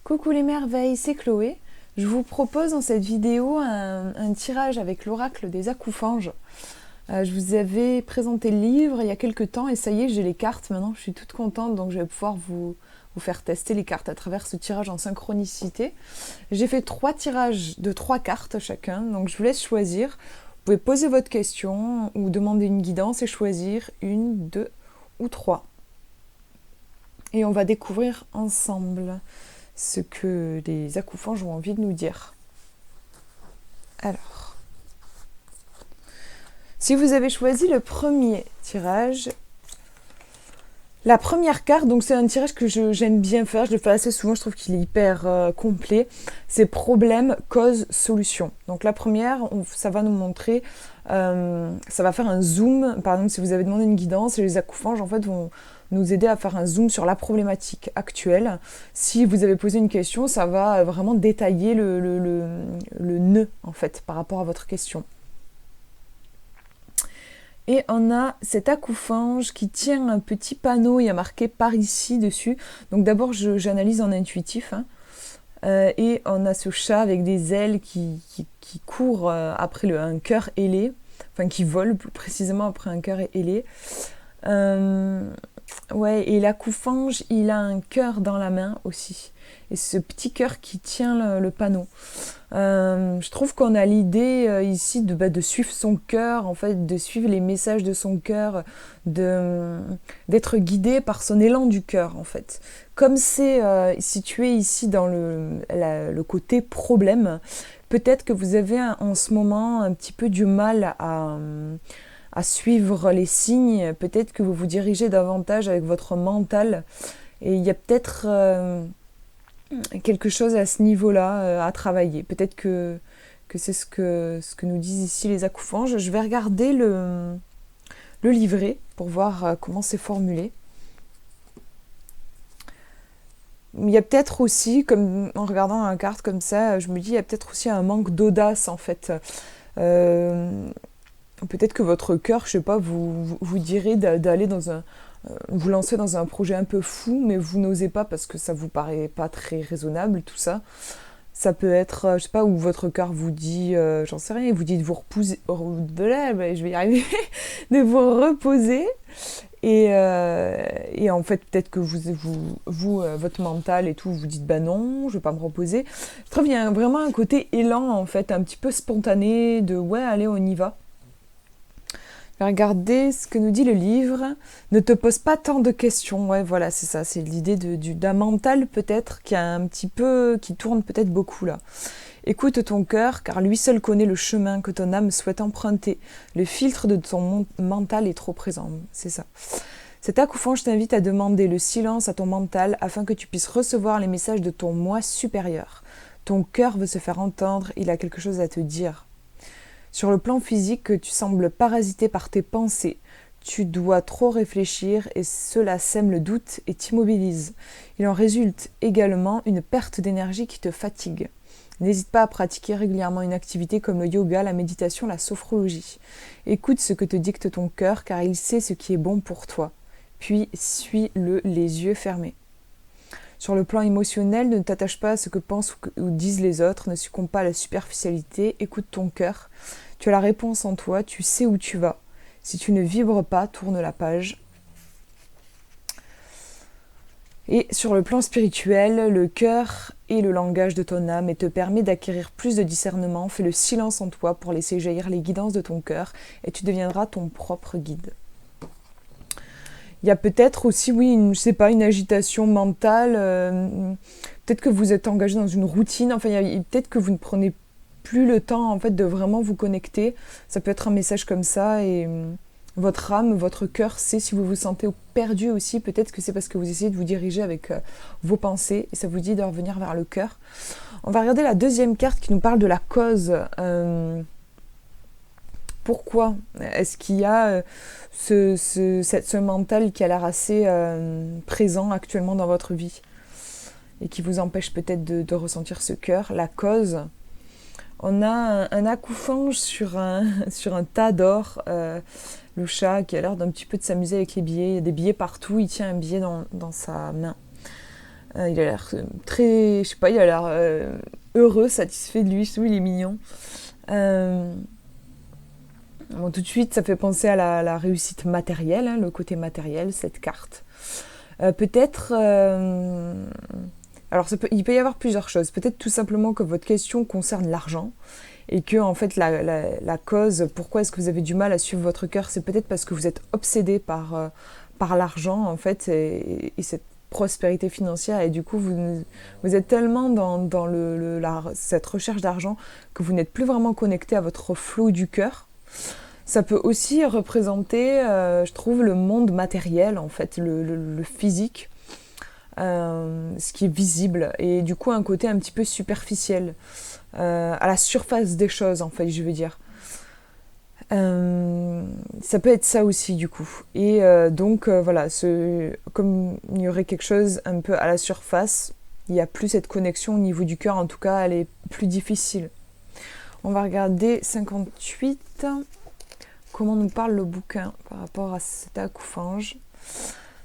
Coucou les merveilles, c'est Chloé. Je vous propose dans cette vidéo un tirage avec l'oracle des Acoufanges. Je vous avais présenté le livre il y a quelques temps et ça y est, j'ai les cartes maintenant. Je suis toute contente, donc je vais pouvoir vous faire tester les cartes à travers ce tirage en synchronicité. J'ai fait 3 tirages de 3 cartes chacun, donc je vous laisse choisir. Vous pouvez poser votre question ou demander une guidance et choisir une, 2 ou 3. Et on va découvrir ensemble ce que les Acoufanges ont envie de nous dire. Alors, si vous avez choisi le premier tirage, la première carte, donc c'est un tirage que j'aime bien faire, je le fais assez souvent, je trouve qu'il est hyper complet, c'est problème, cause, solution. Donc la première, ça va nous montrer, ça va faire un zoom, par exemple si vous avez demandé une guidance, les Acoufanges en fait vont nous aider à faire un zoom sur la problématique actuelle. Si vous avez posé une question, ça va vraiment détailler le nœud en fait par rapport à votre question. Et on a cet Acoufange qui tient un petit panneau, il y a marqué par ici dessus. Donc d'abord j'analyse en intuitif. Et on a ce chat avec des ailes qui court après un cœur ailé, enfin qui vole plus précisément après un cœur ailé. Ouais, et l'Acoufange, il a un cœur dans la main aussi. Et ce petit cœur qui tient le panneau. Je trouve qu'on a l'idée ici de suivre son cœur, en fait, de suivre les messages de son cœur, d'être guidé par son élan du cœur, en fait. Comme c'est situé ici dans le côté problème, peut-être que vous avez en ce moment un petit peu du mal à suivre les signes, peut-être que vous vous dirigez davantage avec votre mental, et il y a peut-être quelque chose à ce niveau-là à travailler. Peut-être que c'est ce que nous disent ici les Acoufanges. Je vais regarder le livret pour voir comment c'est formulé. Il y a peut-être aussi, comme en regardant la carte comme ça, je me dis, il y a peut-être aussi un manque d'audace en fait. Peut-être que votre cœur, je sais pas, vous dirait d'aller vous lancer dans un projet un peu fou, mais vous n'osez pas parce que ça vous paraît pas très raisonnable, tout ça. Ça peut être, je sais pas, où votre cœur vous dit, j'en sais rien, vous dit de vous reposer, je vais y arriver, de vous reposer. Et en fait, peut-être que votre mental et tout, vous dites, bah non, je vais pas me reposer. Je trouve qu'il y a vraiment un côté élan, en fait, un petit peu spontané, de ouais, allez, on y va. Regardez ce que nous dit le livre. Ne te pose pas tant de questions. Ouais, voilà, c'est ça. C'est l'idée d'un mental peut-être qui tourne peut-être beaucoup là. Écoute ton cœur, car lui seul connaît le chemin que ton âme souhaite emprunter. Le filtre de ton mental est trop présent. C'est ça. Cet Acoufange t'invite à demander le silence à ton mental afin que tu puisses recevoir les messages de ton moi supérieur. Ton cœur veut se faire entendre. Il a quelque chose à te dire. Sur le plan physique, tu sembles parasité par tes pensées. Tu dois trop réfléchir et cela sème le doute et t'immobilise. Il en résulte également une perte d'énergie qui te fatigue. N'hésite pas à pratiquer régulièrement une activité comme le yoga, la méditation, la sophrologie. Écoute ce que te dicte ton cœur car il sait ce qui est bon pour toi. Puis suis-le les yeux fermés. Sur le plan émotionnel, ne t'attache pas à ce que pensent ou disent les autres, ne succombe pas à la superficialité, écoute ton cœur. Tu as la réponse en toi, tu sais où tu vas. Si tu ne vibres pas, tourne la page. Et sur le plan spirituel, le cœur est le langage de ton âme et te permet d'acquérir plus de discernement. Fais le silence en toi pour laisser jaillir les guidances de ton cœur et tu deviendras ton propre guide. Il y a peut-être aussi, oui, une agitation mentale. Peut-être que vous êtes engagé dans une routine. Enfin, peut-être que vous ne prenez plus le temps en fait de vraiment vous connecter. Ça peut être un message comme ça et votre âme, votre cœur sait si vous vous sentez perdu aussi. Peut-être que c'est parce que vous essayez de vous diriger avec vos pensées et ça vous dit de revenir vers le cœur. On va regarder la deuxième carte qui nous parle de la cause. Pourquoi est-ce qu'il y a ce mental qui a l'air assez présent actuellement dans votre vie et qui vous empêche peut-être de ressentir ce cœur, la cause? On a un Acoufange sur un tas d'or, le chat qui a l'air d'un petit peu de s'amuser avec les billets. Il y a des billets partout, il tient un billet dans sa main. Il a l'air très, je sais pas, il a l'air heureux, satisfait de lui, je trouve il est mignon. Bon, tout de suite, ça fait penser à la réussite matérielle, hein, le côté matériel, cette carte. Peut-être... alors, il peut y avoir plusieurs choses. Peut-être tout simplement que votre question concerne l'argent et que, en fait, la cause, pourquoi est-ce que vous avez du mal à suivre votre cœur, c'est peut-être parce que vous êtes obsédé par l'argent, en fait, et cette prospérité financière, et du coup, vous êtes tellement dans cette recherche d'argent que vous n'êtes plus vraiment connecté à votre flot du cœur. Ça peut aussi représenter, je trouve, le monde matériel, en fait, le physique, ce qui est visible, et du coup un côté un petit peu superficiel, à la surface des choses, en fait, je veux dire. Ça peut être ça aussi, du coup. Et donc, voilà, comme il y aurait quelque chose un peu à la surface, il n'y a plus cette connexion au niveau du cœur, en tout cas, elle est plus difficile. On va regarder 58. Comment nous parle le bouquin par rapport à cet acouphage.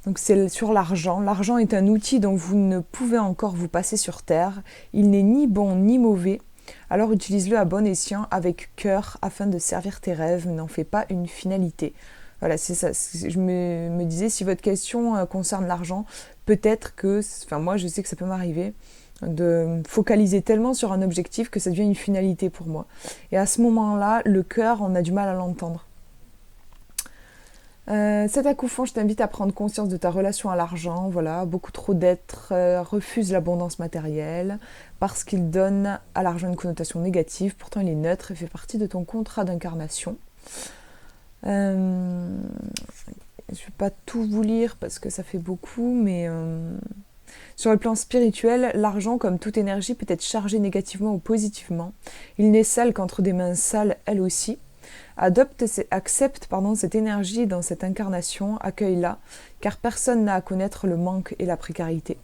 Donc c'est sur l'argent. L'argent est un outil dont vous ne pouvez encore vous passer sur Terre. Il n'est ni bon ni mauvais. Alors utilise-le à bon escient avec cœur afin de servir tes rêves. N'en fais pas une finalité. Voilà, c'est ça. Je me disais, si votre question concerne l'argent, peut-être que, enfin moi je sais que ça peut m'arriver, de focaliser tellement sur un objectif que ça devient une finalité pour moi. Et à ce moment-là, le cœur, on a du mal à l'entendre. Cet acouphant, je t'invite à prendre conscience de ta relation à l'argent. Voilà, beaucoup trop d'êtres refusent l'abondance matérielle parce qu'il donne à l'argent une connotation négative. Pourtant, il est neutre et fait partie de ton contrat d'incarnation. Je ne vais pas tout vous lire parce que ça fait beaucoup, mais sur le plan spirituel, l'argent, comme toute énergie, peut être chargé négativement ou positivement. Il n'est sale qu'entre des mains sales, elle aussi. Accepte cette énergie dans cette incarnation, accueille-la, car personne n'a à connaître le manque et la précarité.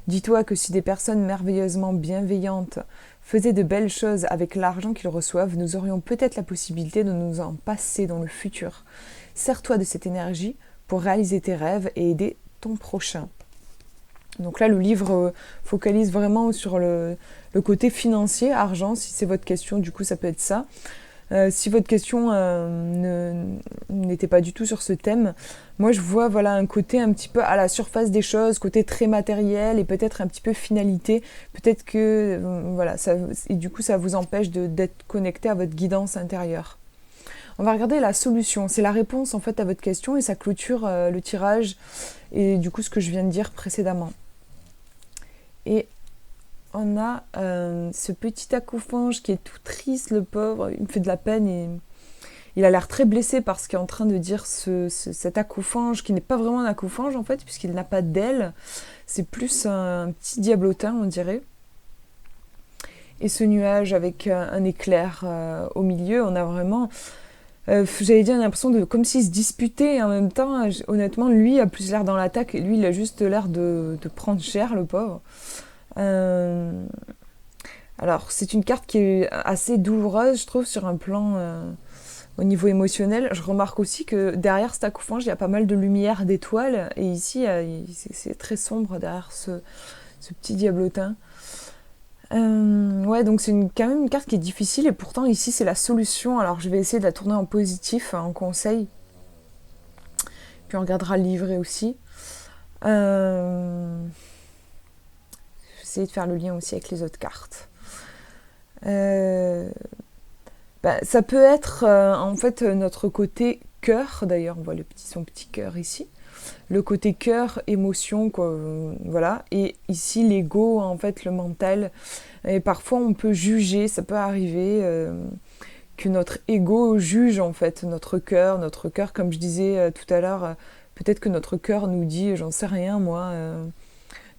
Dis-toi que si des personnes merveilleusement bienveillantes faisaient de belles choses avec l'argent qu'ils reçoivent, nous aurions peut-être la possibilité de nous en passer dans le futur. Sers-toi de cette énergie pour réaliser tes rêves et aider ton prochain. Donc là, le livre focalise vraiment sur le côté financier, argent, si c'est votre question, du coup ça peut être ça. Si votre question n'était pas du tout sur ce thème, moi je vois un côté un petit peu à la surface des choses, côté très matériel et peut-être un petit peu finalité. Peut-être que et du coup ça vous empêche d'être connecté à votre guidance intérieure. On va regarder la solution. C'est la réponse en fait à votre question et ça clôture le tirage et du coup ce que je viens de dire précédemment. Et on a ce petit acouphage qui est tout triste, le pauvre, il me fait de la peine et il a l'air très blessé par ce qu'il est en train de dire cet acouphage, qui n'est pas vraiment un acouphage en fait, puisqu'il n'a pas d'aile, c'est plus un petit diablotin on dirait. Et ce nuage avec un éclair au milieu, on a vraiment, j'allais dire, l'impression de comme s'il se disputait et en même temps, honnêtement, lui a plus l'air dans l'attaque et lui il a juste l'air de prendre cher, le pauvre. Alors, c'est une carte qui est assez douloureuse, je trouve, sur un plan au niveau émotionnel. Je remarque aussi que derrière cet acouphage, il y a pas mal de lumière, d'étoiles, et ici, c'est très sombre derrière ce petit diablotin. Ouais, donc c'est quand même une carte qui est difficile, et pourtant ici, c'est la solution. Alors, je vais essayer de la tourner en positif, en conseil. Puis on regardera le livret aussi. Essayer de faire le lien aussi avec les autres cartes. Ça peut être en fait notre côté cœur, d'ailleurs on voit son petit cœur ici, le côté cœur, émotion, quoi, voilà, et ici l'ego, en fait le mental, et parfois on peut juger, ça peut arriver que notre ego juge en fait notre cœur comme je disais tout à l'heure, peut-être que notre cœur nous dit, j'en sais rien moi,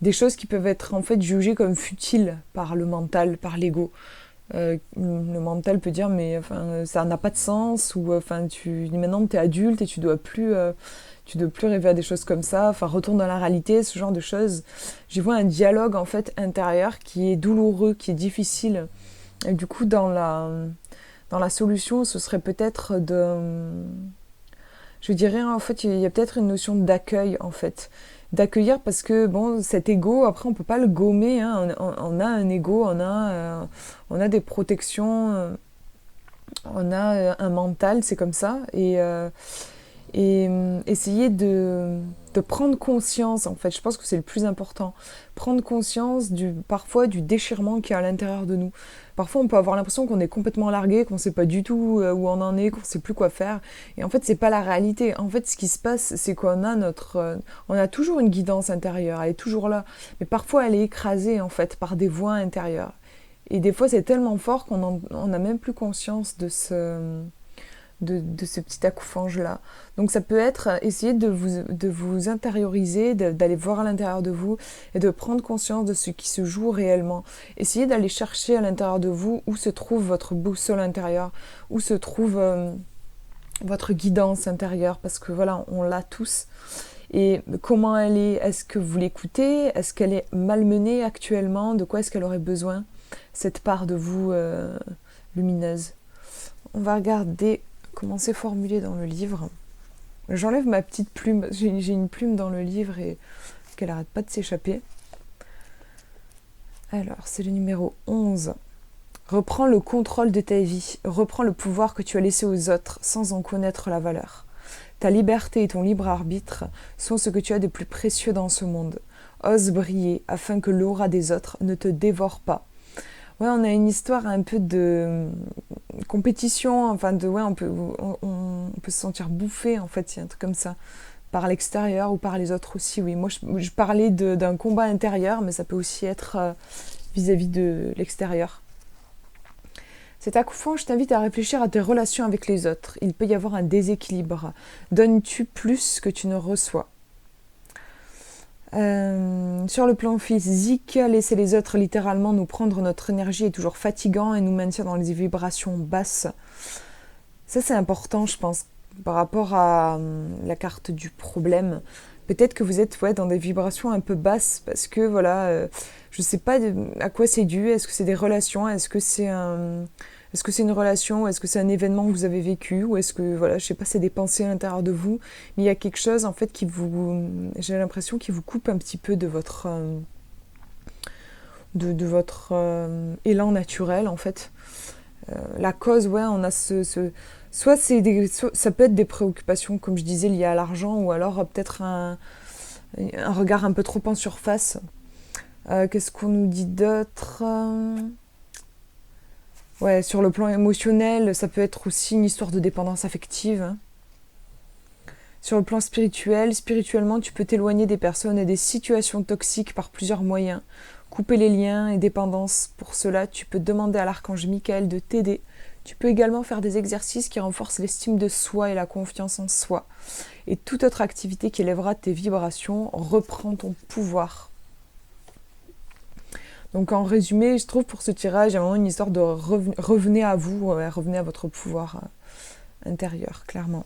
des choses qui peuvent être en fait jugées comme futiles par le mental, par l'ego. Le mental peut dire mais enfin ça n'a pas de sens, ou enfin maintenant tu es adulte et tu dois plus rêver à des choses comme ça, enfin retourne dans la réalité, ce genre de choses. J'y vois un dialogue en fait intérieur qui est douloureux, qui est difficile. Et du coup dans la solution, ce serait peut-être je dirais en fait il y a peut-être une notion d'accueil en fait. d'accueillir, parce que bon, cet ego, après on peut pas le gommer, hein. On a un ego, on a des protections, on a un mental, c'est comme ça, et essayer de prendre conscience, en fait, je pense que c'est le plus important, prendre conscience parfois du déchirement qu'il y a à l'intérieur de nous. Parfois on peut avoir l'impression qu'on est complètement largué, qu'on sait pas du tout où on en est, qu'on sait plus quoi faire, et en fait c'est pas la réalité. En fait ce qui se passe, c'est qu'on a on a toujours une guidance intérieure, elle est toujours là, mais parfois elle est écrasée en fait par des voix intérieures, et des fois c'est tellement fort on n'a même plus conscience de ce petit accoufange-là. Donc ça peut être essayer de vous intérioriser, d'aller voir à l'intérieur de vous et de prendre conscience de ce qui se joue réellement. Essayez d'aller chercher à l'intérieur de vous où se trouve votre boussole intérieure, où se trouve votre guidance intérieure, parce que voilà, on l'a tous. Et comment elle est? Est-ce que vous l'écoutez? Est-ce qu'elle est malmenée actuellement? De quoi est-ce qu'elle aurait besoin, cette part de vous lumineuse? On va regarder comment c'est formulé dans le livre. J'enlève ma petite plume, j'ai une plume dans le livre et qu'elle arrête pas de s'échapper. Alors, c'est le numéro 11. Reprends le contrôle de ta vie, reprends le pouvoir que tu as laissé aux autres sans en connaître la valeur. Ta liberté et ton libre arbitre sont ce que tu as de plus précieux dans ce monde. Ose briller afin que l'aura des autres ne te dévore pas. Ouais, on a une histoire un peu de compétition, enfin on peut se sentir bouffé en fait, il y a un truc comme ça, par l'extérieur ou par les autres aussi. Oui, moi je parlais d'un combat intérieur, mais ça peut aussi être vis-à-vis de l'extérieur. Cet accouchement, je t'invite à réfléchir à tes relations avec les autres. Il peut y avoir un déséquilibre. Donnes-tu plus que tu ne reçois? Sur le plan physique, laisser les autres littéralement nous prendre notre énergie est toujours fatigant et nous maintient dans les vibrations basses. Ça c'est important, je pense, par rapport à la carte du problème. Peut-être que vous êtes dans des vibrations un peu basses parce que voilà, je sais pas à quoi c'est dû. Est-ce que c'est des relations? Est-ce que c'est une relation? Est-ce que c'est un événement que vous avez vécu? Ou est-ce que, voilà, je sais pas, c'est des pensées à l'intérieur de vous? Mais il y a quelque chose, en fait, j'ai l'impression, qui vous coupe un petit peu de votre élan naturel, en fait. La cause, on a soit ça peut être des préoccupations, comme je disais, liées à l'argent, ou alors peut-être un regard un peu trop en surface. Qu'est-ce qu'on nous dit d'autre? Ouais, sur le plan émotionnel, ça peut être aussi une histoire de dépendance affective. Sur le plan spirituellement, tu peux t'éloigner des personnes et des situations toxiques par plusieurs moyens. Couper les liens et dépendances. Pour cela, tu peux demander à l'archange Michael de t'aider. Tu peux également faire des exercices qui renforcent l'estime de soi et la confiance en soi. Et toute autre activité qui élèvera tes vibrations reprend ton pouvoir. Donc en résumé, je trouve pour ce tirage, il y a vraiment une histoire de revenez à vous, revenez à votre pouvoir intérieur, clairement.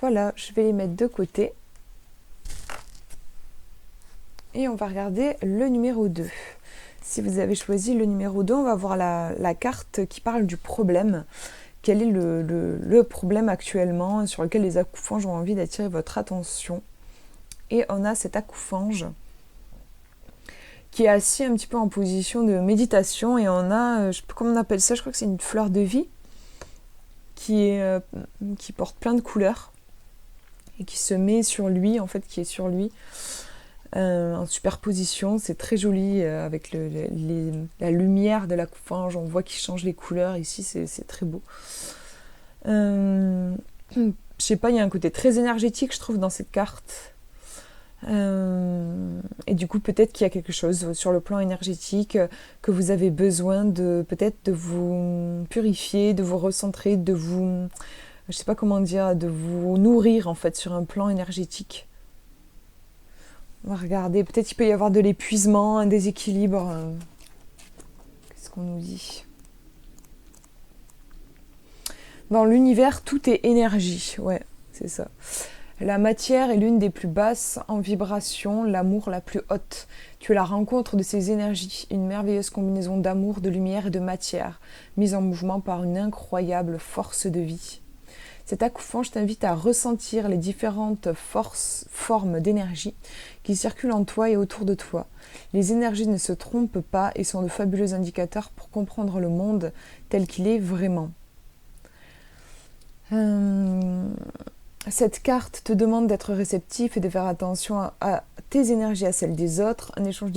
Voilà, je vais les mettre de côté. Et on va regarder le numéro 2. Si vous avez choisi le numéro 2, on va voir la carte qui parle du problème. Quel est le problème actuellement sur lequel les accoufanges ont envie d'attirer votre attention? Et on a cet accoufange qui est assis un petit peu en position de méditation, et on a, je sais pas comment on appelle ça, je crois que c'est une fleur de vie qui porte plein de couleurs et qui se met sur lui, en fait, qui est sur lui en superposition. C'est très joli avec la lumière de l'accoufange, on voit qu'il change les couleurs ici, c'est très beau. Je sais pas, il y a un côté très énergétique, je trouve, dans cette carte. Et du coup peut-être qu'il y a quelque chose sur le plan énergétique que vous avez besoin peut-être de vous purifier, de vous recentrer, je sais pas comment dire, de vous nourrir en fait sur un plan énergétique. On va regarder, peut-être qu'il peut y avoir de l'épuisement, un déséquilibre. Qu'est-ce qu'on nous dit? Dans l'univers, tout est énergie, ouais, c'est ça. La matière est l'une des plus basses en vibration, l'amour la plus haute. Tu es la rencontre de ces énergies, une merveilleuse combinaison d'amour, de lumière et de matière, mise en mouvement par une incroyable force de vie. Cet accouchement, je t'invite à ressentir les différentes formes d'énergie qui circulent en toi et autour de toi. Les énergies ne se trompent pas et sont de fabuleux indicateurs pour comprendre le monde tel qu'il est vraiment. Cette carte te demande d'être réceptif et de faire attention à tes énergies, à celles des autres. Un échange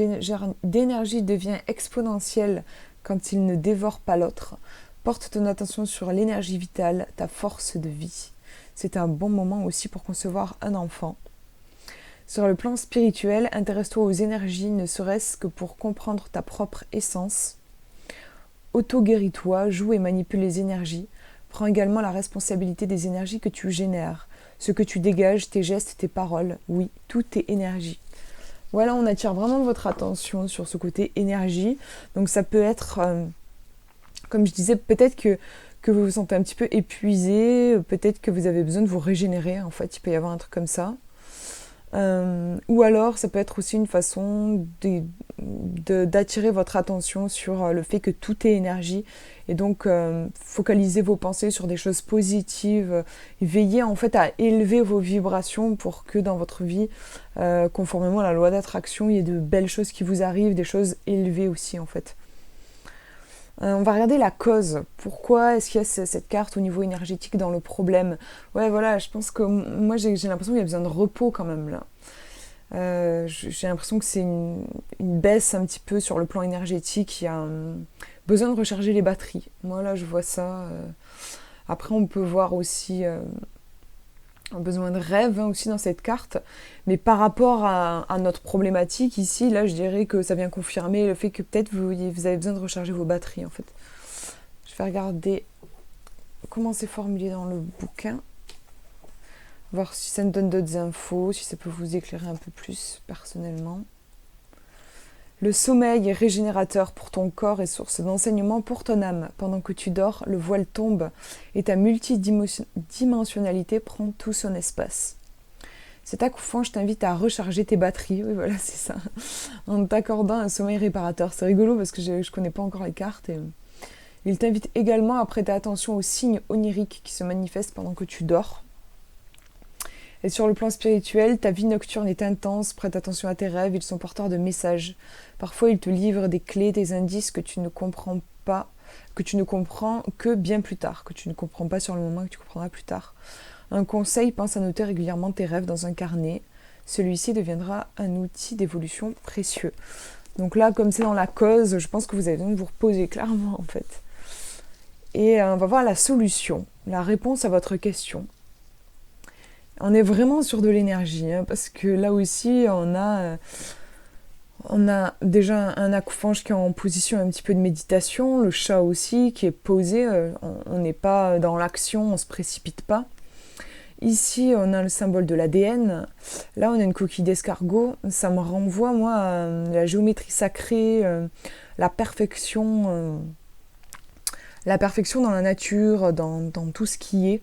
d'énergie devient exponentiel quand il ne dévore pas l'autre. Porte ton attention sur l'énergie vitale, ta force de vie. C'est un bon moment aussi pour concevoir un enfant. Sur le plan spirituel, intéresse-toi aux énergies, ne serait-ce que pour comprendre ta propre essence. Auto-guéris-toi, joue et manipule les énergies. Prends également la responsabilité des énergies que tu génères. Ce que tu dégages, tes gestes, tes paroles. Oui, tout est énergie. Voilà, on attire vraiment votre attention sur ce côté énergie. Donc ça peut être, comme je disais, peut-être que vous vous sentez un petit peu épuisé, peut-être que vous avez besoin de vous régénérer. En fait, il peut y avoir un truc comme ça. Ou alors, ça peut être aussi une façon d'attirer votre attention sur le fait que tout est énergie. Et donc, focalisez vos pensées sur des choses positives. Veillez en fait à élever vos vibrations pour que dans votre vie, conformément à la loi d'attraction, il y ait de belles choses qui vous arrivent, des choses élevées aussi en fait. On va regarder la cause. Pourquoi est-ce qu'il y a cette carte au niveau énergétique dans le problème ? Ouais, voilà, je pense que moi j'ai l'impression qu'il y a besoin de repos quand même là. J'ai l'impression que c'est une baisse un petit peu sur le plan énergétique. Il y a besoin de recharger les batteries. Moi là, je vois ça. Après, on peut voir aussi un besoin de rêve aussi dans cette carte. Mais par rapport à notre problématique ici, là, je dirais que ça vient confirmer le fait que peut-être vous avez besoin de recharger vos batteries en fait. Je vais regarder comment c'est formulé dans le bouquin. Voir si ça me donne d'autres infos, si ça peut vous éclairer un peu plus personnellement. Le sommeil est régénérateur pour ton corps et source d'enseignement pour ton âme. Pendant que tu dors, le voile tombe et ta multidimensionnalité prend tout son espace. Cet accouchement, je t'invite à recharger tes batteries. Oui, voilà, c'est ça. En t'accordant un sommeil réparateur. C'est rigolo parce que je ne connais pas encore les cartes. Et il t'invite également à prêter attention aux signes oniriques qui se manifestent pendant que tu dors. Et sur le plan spirituel, ta vie nocturne est intense, prête attention à tes rêves, ils sont porteurs de messages. Parfois, ils te livrent des clés, des indices que tu ne comprends pas, que tu ne comprends que bien plus tard, que tu ne comprends pas sur le moment, que tu comprendras plus tard. Un conseil, pense à noter régulièrement tes rêves dans un carnet. Celui-ci deviendra un outil d'évolution précieux. Donc là, comme c'est dans la cause, je pense que vous avez besoin de vous reposer clairement, en fait. Et on va voir la solution, la réponse à votre question. On est vraiment sur de l'énergie, parce que là aussi, on a déjà un akoufange qui est en position un petit peu de méditation, le chat aussi qui est posé, on n'est pas dans l'action, on ne se précipite pas. Ici, on a le symbole de l'ADN. Là, on a une coquille d'escargot. Ça me renvoie, moi, à la géométrie sacrée, la perfection dans la nature, dans tout ce qui est.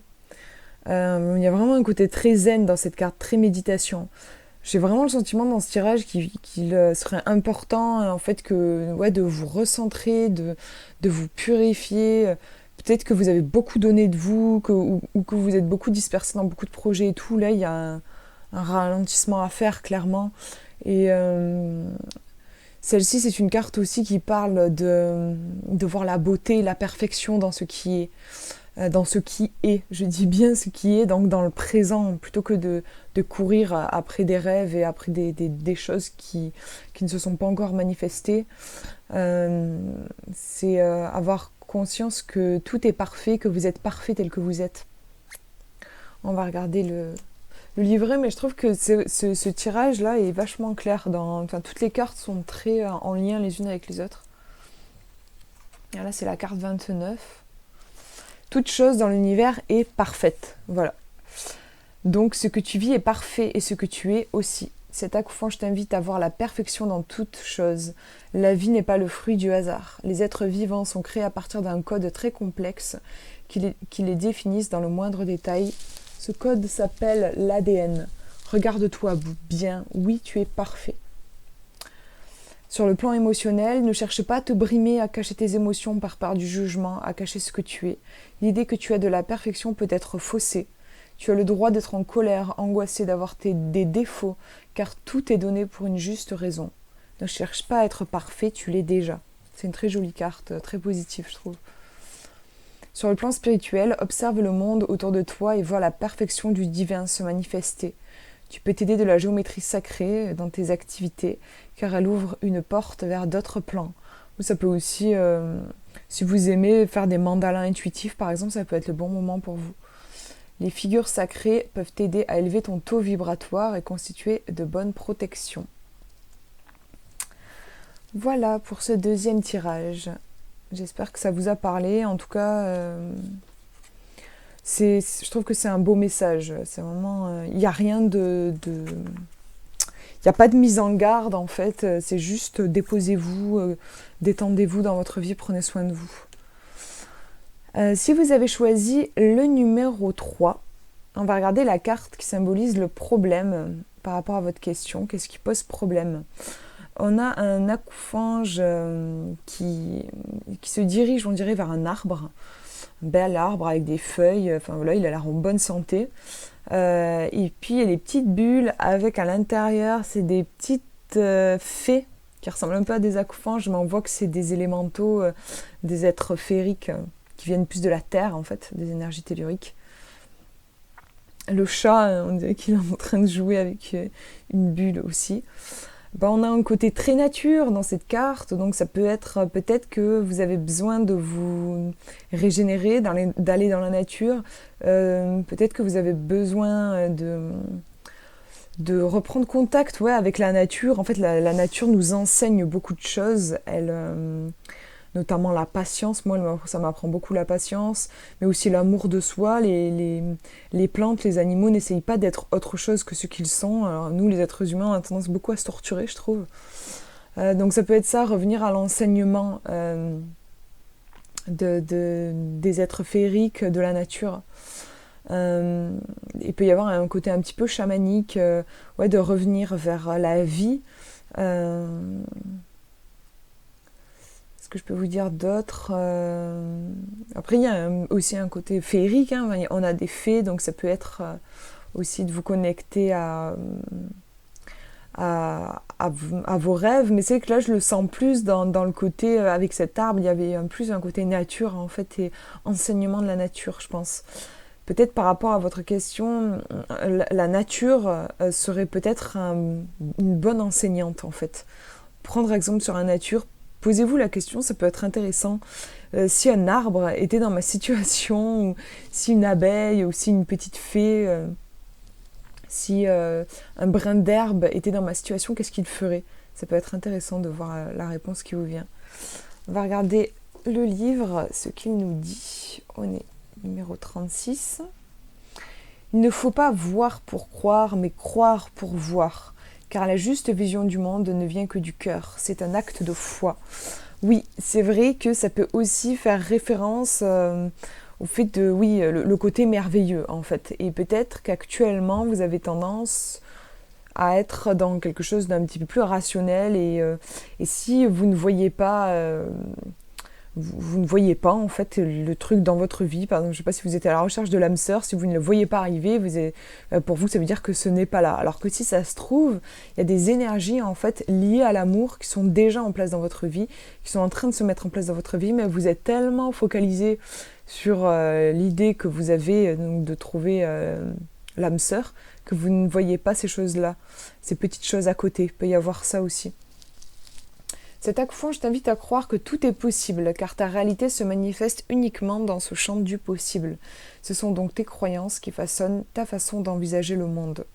Il y a vraiment un côté très zen dans cette carte, très méditation. J'ai vraiment le sentiment dans ce tirage qu'il serait important en fait de vous recentrer, de vous purifier. Peut-être que vous avez beaucoup donné de vous, ou que vous êtes beaucoup dispersé dans beaucoup de projets et tout. Là, il y a un ralentissement à faire, clairement. Et celle-ci, c'est une carte aussi qui parle de voir la beauté, la perfection dans ce qui est. Dans ce qui est, je dis bien ce qui est, donc dans le présent, plutôt que de courir après des rêves et après des choses qui ne se sont pas encore manifestées. C'est avoir conscience que tout est parfait, que vous êtes parfait tel que vous êtes. On va regarder le livret, mais je trouve que ce tirage-là est vachement clair. Toutes les cartes sont très en lien les unes avec les autres. Et là, c'est la carte 29. Toute chose dans l'univers est parfaite. Voilà. Donc, ce que tu vis est parfait et ce que tu es aussi. Cet accouchement, je t'invite à voir la perfection dans toute chose. La vie n'est pas le fruit du hasard. Les êtres vivants sont créés à partir d'un code très complexe qui les définissent dans le moindre détail. Ce code s'appelle l'ADN. Regarde-toi bien. Oui, tu es parfait. Sur le plan émotionnel, ne cherche pas à te brimer, à cacher tes émotions par peur du jugement, à cacher ce que tu es. L'idée que tu as de la perfection peut être faussée. Tu as le droit d'être en colère, angoissé, d'avoir des défauts, car tout est donné pour une juste raison. Ne cherche pas à être parfait, tu l'es déjà. C'est une très jolie carte, très positive, je trouve. Sur le plan spirituel, observe le monde autour de toi et vois la perfection du divin se manifester. Tu peux t'aider de la géométrie sacrée dans tes activités, car elle ouvre une porte vers d'autres plans. Ou ça peut aussi, si vous aimez faire des mandalas intuitifs, par exemple, ça peut être le bon moment pour vous. Les figures sacrées peuvent t'aider à élever ton taux vibratoire et constituer de bonnes protections. Voilà pour ce deuxième tirage. J'espère que ça vous a parlé. En tout cas, je trouve que c'est un beau message. C'est vraiment, il n'y a rien il n'y a pas de mise en garde en fait. C'est juste déposez-vous, détendez-vous dans votre vie, prenez soin de vous. Si vous avez choisi le numéro 3, on va regarder la carte qui symbolise le problème par rapport à votre question. Qu'est-ce qui pose problème ? On a un acouphage qui se dirige, on dirait, vers un arbre. Un bel arbre avec des feuilles. Enfin voilà, il a l'air en bonne santé. Et puis il y a des petites bulles avec à l'intérieur, c'est des petites fées qui ressemblent un peu à des acouphage, mais on voit que c'est des élémentaux, des êtres féeriques qui viennent plus de la terre en fait, des énergies telluriques. Le chat, on dirait qu'il est en train de jouer avec une bulle aussi. On a un côté très nature dans cette carte, donc ça peut être peut-être que vous avez besoin de vous régénérer, d'aller dans la nature, peut-être que vous avez besoin de reprendre contact avec la nature. En fait, la nature nous enseigne beaucoup de choses, notamment la patience. Moi, ça m'apprend beaucoup la patience, mais aussi l'amour de soi. Les plantes, les animaux n'essayent pas d'être autre chose que ce qu'ils sont. Alors, nous, les êtres humains, on a tendance beaucoup à se torturer, je trouve. Donc ça peut être ça, revenir à l'enseignement des êtres féeriques, de la nature. Il peut y avoir un côté un petit peu chamanique, de revenir vers la vie. Ce que je peux vous dire d'autre, après il y a aussi un côté féerique, on a des fées, donc ça peut être aussi de vous connecter à vos rêves, mais c'est que là je le sens plus dans le côté, avec cet arbre, il y avait plus un côté nature en fait, et enseignement de la nature, je pense. Peut-être par rapport à votre question, la nature serait peut-être une bonne enseignante en fait. Prendre exemple sur la nature, posez-vous la question, ça peut être intéressant. Si un arbre était dans ma situation, ou si une abeille, ou si une petite fée, si un brin d'herbe était dans ma situation, qu'est-ce qu'il ferait ? Ça peut être intéressant de voir la réponse qui vous vient. On va regarder le livre, ce qu'il nous dit. On est numéro 36. Il ne faut pas voir pour croire, mais croire pour voir. Car la juste vision du monde ne vient que du cœur. C'est un acte de foi. Oui, c'est vrai que ça peut aussi faire référence au fait de, le côté merveilleux, en fait. Et peut-être qu'actuellement, vous avez tendance à être dans quelque chose d'un petit peu plus rationnel. Et si vous ne voyez pas... vous ne voyez pas en fait le truc dans votre vie, par exemple, je ne sais pas si vous êtes à la recherche de l'âme sœur, si vous ne le voyez pas arriver, pour vous ça veut dire que ce n'est pas là, alors que si ça se trouve, il y a des énergies en fait liées à l'amour qui sont déjà en place dans votre vie, qui sont en train de se mettre en place dans votre vie, mais vous êtes tellement focalisé sur l'idée que vous avez donc, de trouver l'âme sœur, que vous ne voyez pas ces choses-là, ces petites choses à côté, il peut y avoir ça aussi. Cet acouphage, je t'invite à croire que tout est possible, car ta réalité se manifeste uniquement dans ce champ du possible. Ce sont donc tes croyances qui façonnent ta façon d'envisager le monde.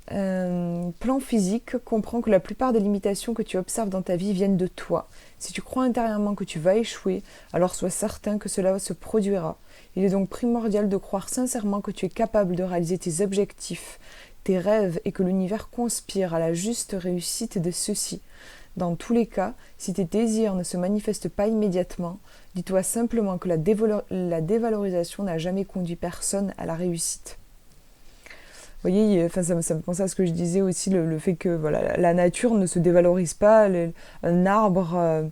Plan physique, comprends que la plupart des limitations que tu observes dans ta vie viennent de toi. Si tu crois intérieurement que tu vas échouer, alors sois certain que cela se produira. Il est donc primordial de croire sincèrement que tu es capable de réaliser tes objectifs, tes rêves, et que l'univers conspire à la juste réussite de ceux-ci. Dans tous les cas, si tes désirs ne se manifestent pas immédiatement, dis-toi simplement que la dévalorisation n'a jamais conduit personne à la réussite. voyez, enfin, ça me pensait à ce que je disais aussi, le fait que voilà, la nature ne se dévalorise pas. Un arbre,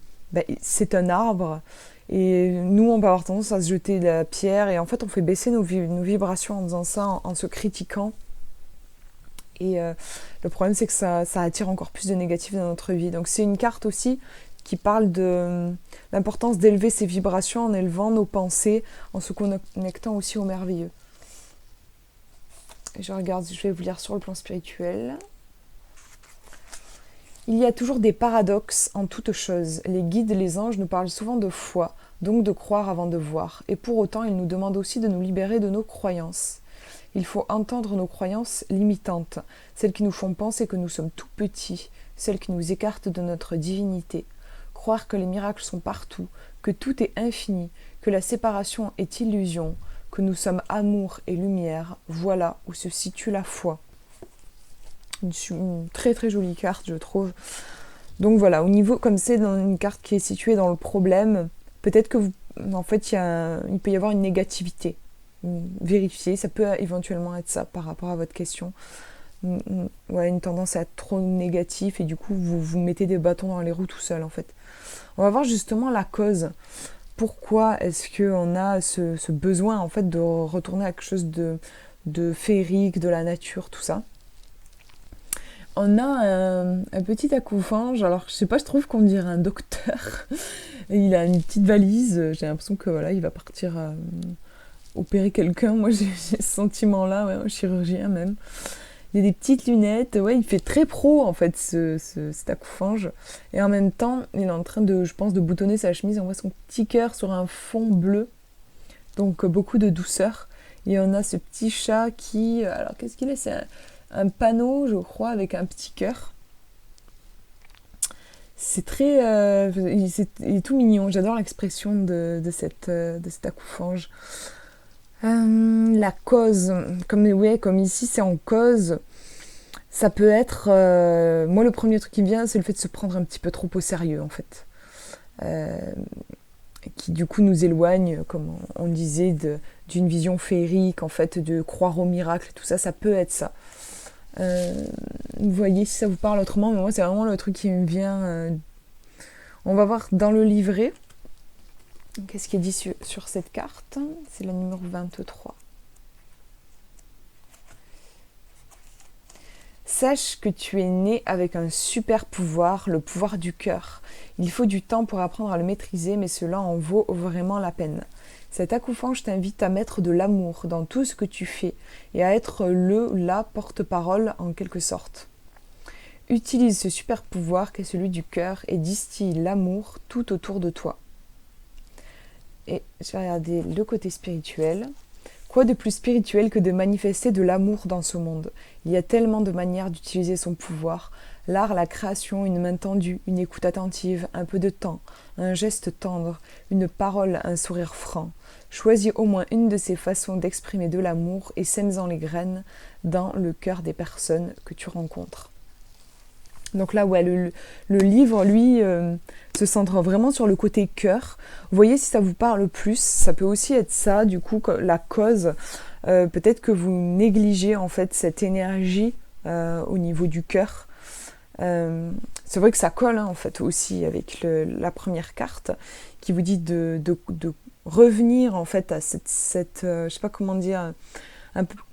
c'est un arbre. Et nous, on peut avoir tendance à se jeter de la pierre. Et en fait, on fait baisser nos vibrations en faisant ça, en se critiquant. Et le problème, c'est que ça attire encore plus de négatif dans notre vie. Donc c'est une carte aussi qui parle de l'importance d'élever ses vibrations en élevant nos pensées, en se connectant aussi au merveilleux. Je vais vous lire sur le plan spirituel. Il y a toujours des paradoxes en toute chose. Les guides, les anges nous parlent souvent de foi, donc de croire avant de voir. Et pour autant, ils nous demandent aussi de nous libérer de nos croyances. Il faut entendre nos croyances limitantes, celles qui nous font penser que nous sommes tout petits, celles qui nous écartent de notre divinité. Croire que les miracles sont partout, que tout est infini, que la séparation est illusion, que nous sommes amour et lumière, voilà où se situe la foi. Une très très jolie carte, je trouve. Donc voilà, au niveau, comme c'est dans une carte qui est située dans le problème, peut-être que en fait, il peut y avoir une négativité. Vérifier, ça peut éventuellement être ça par rapport à votre question. Ouais, une tendance à être trop négatif et du coup, vous mettez des bâtons dans les roues tout seul en fait. On va voir justement la cause. Pourquoi est-ce qu'on a ce besoin en fait de retourner à quelque chose de féerique, de la nature, tout ça. On a un petit accoufange, alors je sais pas, je trouve qu'on dirait un docteur. Et il a une petite valise, j'ai l'impression que voilà, il va partir opérer quelqu'un. Moi j'ai ce sentiment-là, ouais, un chirurgien même. Il a des petites lunettes, ouais, il fait très pro en fait cet accoufange. Et en même temps, il est en train de, je pense, de boutonner sa chemise. On voit son petit cœur sur un fond bleu. Donc beaucoup de douceur. Et on a ce petit chat qui, alors qu'est-ce qu'il est ? C'est un panneau, je crois, avec un petit cœur. C'est très, il est tout mignon. J'adore l'expression de cet accoufange. La cause, comme ici c'est en cause, ça peut être, moi le premier truc qui me vient c'est le fait de se prendre un petit peu trop au sérieux en fait, qui du coup nous éloigne, comme on disait, d'une vision féerique en fait, de croire au miracle et tout ça, ça peut être ça. Vous voyez si ça vous parle autrement, mais moi c'est vraiment le truc qui me vient. On va voir dans le livret. Qu'est-ce qui est dit sur cette carte ? C'est la numéro 23. Sache que tu es né avec un super pouvoir, le pouvoir du cœur. Il faut du temps pour apprendre à le maîtriser, mais cela en vaut vraiment la peine. Cet accoufange t'invite à mettre de l'amour dans tout ce que tu fais et à être la porte-parole en quelque sorte. Utilise ce super pouvoir qu'est celui du cœur et distille l'amour tout autour de toi. Et je vais regarder le côté spirituel. Quoi de plus spirituel que de manifester de l'amour dans ce monde ? Il y a tellement de manières d'utiliser son pouvoir. L'art, la création, une main tendue, une écoute attentive, un peu de temps, un geste tendre, une parole, un sourire franc. Choisis au moins une de ces façons d'exprimer de l'amour et sème-en les graines dans le cœur des personnes que tu rencontres. Donc là, ouais, le livre, lui, se centre vraiment sur le côté cœur. Vous voyez, si ça vous parle plus, ça peut aussi être ça, du coup, la cause. Peut-être que vous négligez, en fait, cette énergie au niveau du cœur. C'est vrai que ça colle, hein, en fait, aussi avec la première carte, qui vous dit de revenir, en fait, à cette je sais pas comment dire...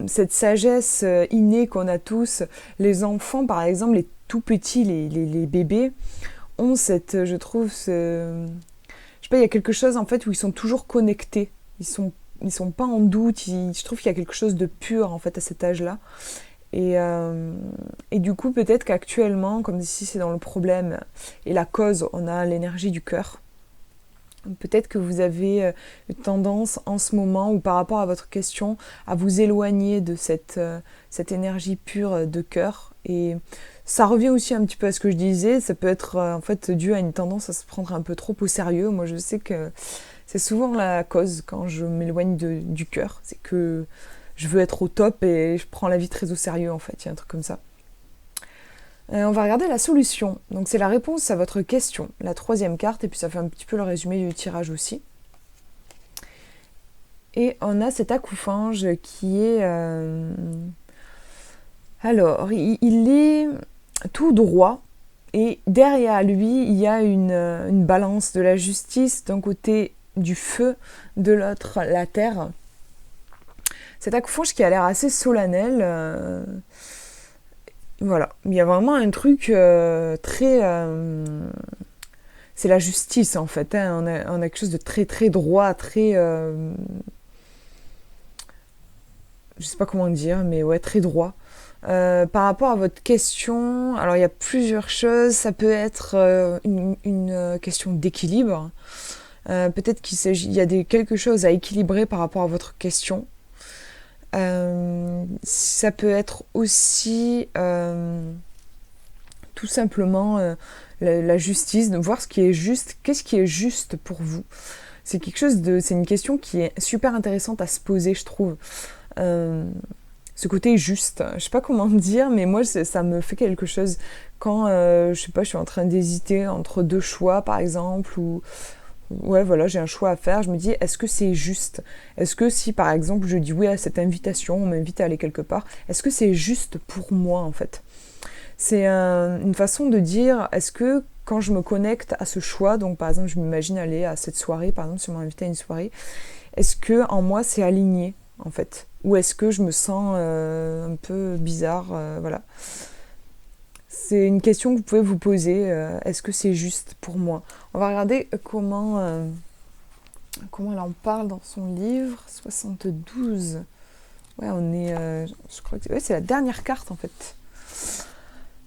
cette sagesse innée qu'on a tous. Les enfants, par exemple, les tout petits, les bébés, ont cette, je trouve, je sais pas, il y a quelque chose en fait où ils sont toujours connectés. Ils sont pas en doute. Je trouve qu'il y a quelque chose de pur en fait à cet âge-là. Et du coup, peut-être qu'actuellement, comme ici c'est dans le problème et la cause, on a l'énergie du cœur. Peut-être que vous avez tendance en ce moment ou par rapport à votre question à vous éloigner de cette énergie pure de cœur. Et ça revient aussi un petit peu à ce que je disais, ça peut être en fait dû à une tendance à se prendre un peu trop au sérieux. Moi je sais que c'est souvent la cause quand je m'éloigne du cœur, c'est que je veux être au top et je prends la vie très au sérieux en fait, il y a un truc comme ça. On va regarder la solution. Donc c'est la réponse à votre question, la troisième carte, et puis ça fait un petit peu le résumé du tirage aussi. Et on a cet accoufange qui est Alors, il est tout droit et derrière lui, il y a une balance de la justice, d'un côté du feu, de l'autre la terre. Cet archange qui a l'air assez solennel, voilà, il y a vraiment un truc très... c'est la justice en fait, hein. On a quelque chose de très très droit, très... je sais pas comment dire, mais ouais, très droit. Par rapport à votre question, alors il y a plusieurs choses. Ça peut être une question d'équilibre. Peut-être il y a quelque chose à équilibrer par rapport à votre question. Ça peut être aussi tout simplement la justice, de voir ce qui est juste. Qu'est-ce qui est juste pour vous? C'est une question qui est super intéressante à se poser, je trouve. Ce côté juste, je sais pas comment dire, mais moi ça me fait quelque chose quand je sais pas, je suis en train d'hésiter entre deux choix par exemple, ou ouais voilà, j'ai un choix à faire, je me dis est-ce que c'est juste? Est-ce que si par exemple je dis oui à cette invitation, on m'invite à aller quelque part, est-ce que c'est juste pour moi en fait? C'est une façon de dire, est-ce que quand je me connecte à ce choix, donc par exemple je m'imagine aller à cette soirée, par exemple si on m'a invité à une soirée, est-ce que en moi c'est aligné en fait? Ou est-ce que je me sens un peu bizarre, voilà. C'est une question que vous pouvez vous poser. Est-ce que c'est juste pour moi? On va regarder comment elle en parle dans son livre. 72. Ouais, on est... je crois que c'est la dernière carte en fait.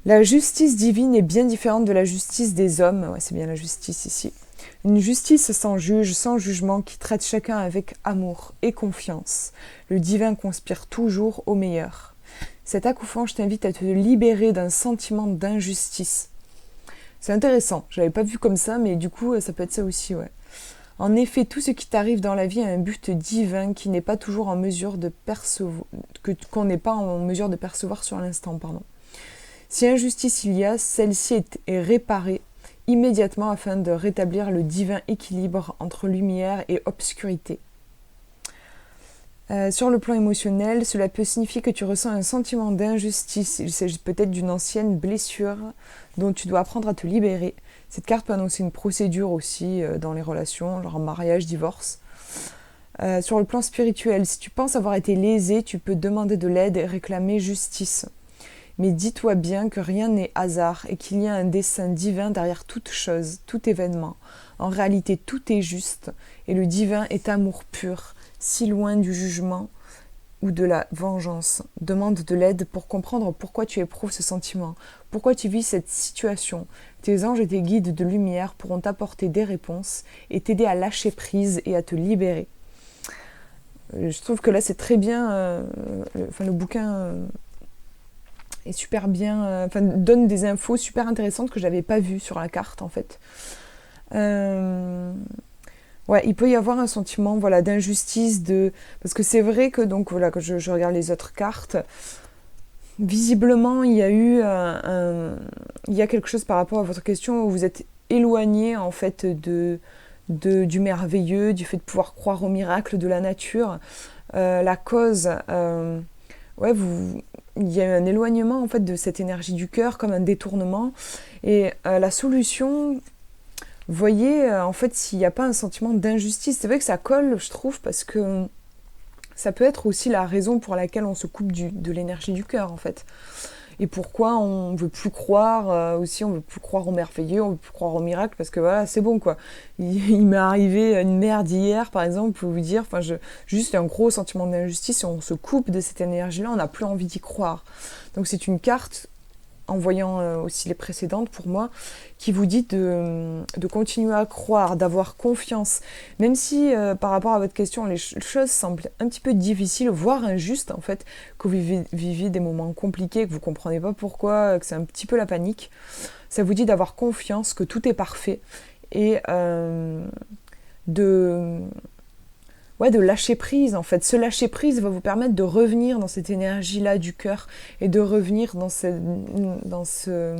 La justice divine est bien différente de la justice des hommes. Ouais, c'est bien la justice ici. Une justice sans juge, sans jugement, qui traite chacun avec amour et confiance. Le divin conspire toujours au meilleur. Cet acouphant, je t'invite à te libérer d'un sentiment d'injustice. C'est intéressant, je l'avais pas vu comme ça, mais du coup, ça peut être ça aussi, ouais. En effet, tout ce qui t'arrive dans la vie a un but divin qui n'est pas toujours en mesure de percevoir, qu'on n'est pas en mesure de percevoir sur l'instant, pardon. Si injustice il y a, celle-ci est réparée immédiatement afin de rétablir le divin équilibre entre lumière et obscurité. Sur le plan émotionnel, cela peut signifier que tu ressens un sentiment d'injustice. Il s'agit peut-être d'une ancienne blessure dont tu dois apprendre à te libérer. Cette carte peut annoncer une procédure aussi dans les relations, genre mariage, divorce. Sur le plan spirituel, si tu penses avoir été lésé, tu peux demander de l'aide et réclamer justice. Mais dis-toi bien que rien n'est hasard et qu'il y a un dessein divin derrière toute chose, tout événement. En réalité, tout est juste et le divin est amour pur, si loin du jugement ou de la vengeance. Demande de l'aide pour comprendre pourquoi tu éprouves ce sentiment, pourquoi tu vis cette situation. Tes anges et tes guides de lumière pourront t'apporter des réponses et t'aider à lâcher prise et à te libérer. Je trouve que là, c'est très bien. Le bouquin... est super bien, donne des infos super intéressantes que j'avais pas vues sur la carte en fait. Ouais, il peut y avoir un sentiment voilà d'injustice, parce que c'est vrai que donc voilà quand je regarde les autres cartes, visiblement il y a eu il y a quelque chose par rapport à votre question où vous êtes éloigné en fait du merveilleux, du fait de pouvoir croire au miracle de la nature. La cause, ouais, il y a un éloignement en fait de cette énergie du cœur, comme un détournement. Et la solution, vous voyez, en fait, s'il n'y a pas un sentiment d'injustice, c'est vrai que ça colle, je trouve, parce que ça peut être aussi la raison pour laquelle on se coupe de l'énergie du cœur, en fait. Et pourquoi on ne veut plus croire, aussi, on ne veut plus croire au merveilleux, on ne veut plus croire au miracle, parce que voilà, c'est bon, quoi. Il m'est arrivé une merde hier, par exemple, pour vous dire, juste un gros sentiment d'injustice, et on se coupe de cette énergie-là, on n'a plus envie d'y croire. Donc c'est une carte, en voyant aussi les précédentes pour moi, qui vous dit de continuer à croire, d'avoir confiance. Même si par rapport à votre question, les choses semblent un petit peu difficiles, voire injustes en fait, que vous vivez des moments compliqués, que vous ne comprenez pas pourquoi, que c'est un petit peu la panique, ça vous dit d'avoir confiance, que tout est parfait et de lâcher prise en fait. Ce lâcher prise va vous permettre de revenir dans cette énergie-là du cœur et de revenir dans ce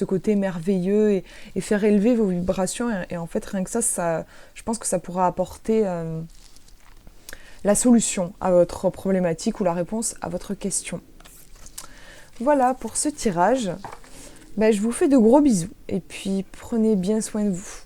côté merveilleux et faire élever vos vibrations et en fait rien que ça je pense que ça pourra apporter la solution à votre problématique ou la réponse à votre question. Voilà pour ce tirage. Je vous fais de gros bisous et puis prenez bien soin de vous.